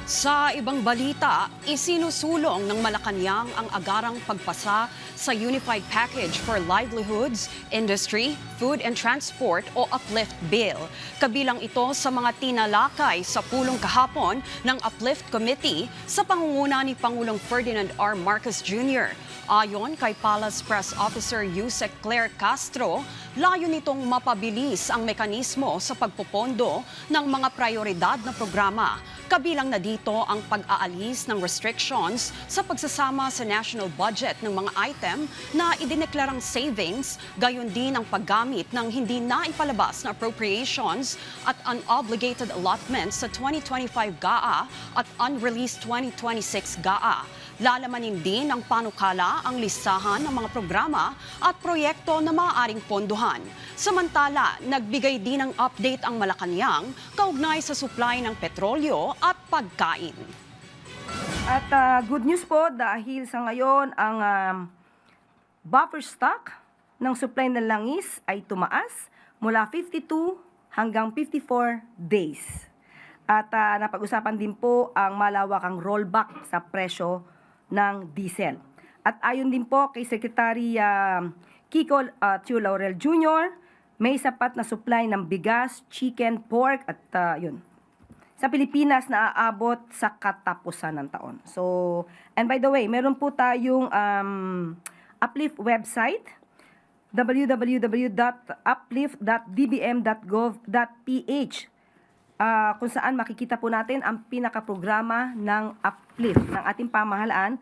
Sa ibang balita, isinusulong ng Malacanang ang agarang pagpasa sa Unified Package for Livelihoods, Industry, Food and Transport o Uplift Bill. Kabilang ito sa mga tinalakay sa pulong kahapon ng Uplift Committee sa pangunguna ni Pangulong Ferdinand R. Marcos Jr. Ayon kay Palace Press Officer Yusek Claire Castro, layo nitong mapabilis ang mekanismo sa pagpopondo ng mga prioridad na programa. Kabilang na dito ang pag-aalis ng restrictions sa pagsasama sa national budget ng mga item na idineklarang savings, gayon din ang paggamit ng hindi naipalabas na appropriations at unobligated allotments sa 2025 GAA at unreleased 2026 GAA. Lalamanin din ng panukala ang listahan ng mga programa at proyekto na maaaring pondohan. Samantala, nagbigay din ng update ang Malacanang kaugnay sa supply ng petrolyo at pagkain. At good news po dahil sa ngayon ang buffer stock ng supply ng langis ay tumaas mula 52 hanggang 54 days. At napag-usapan din po ang malawakang rollback sa presyo ng diesel. At ayon din po kay Secretary Kiko Tio Laurel Jr., may sapat na supply ng bigas, chicken, pork at yun. Sa Pilipinas na aabot sa katapusan ng taon. So, and by the way, meron po tayong Uplift website, www.uplift.dbm.gov.ph, kung saan makikita po natin ang pinakaprograma ng Uplift ng ating pamahalaan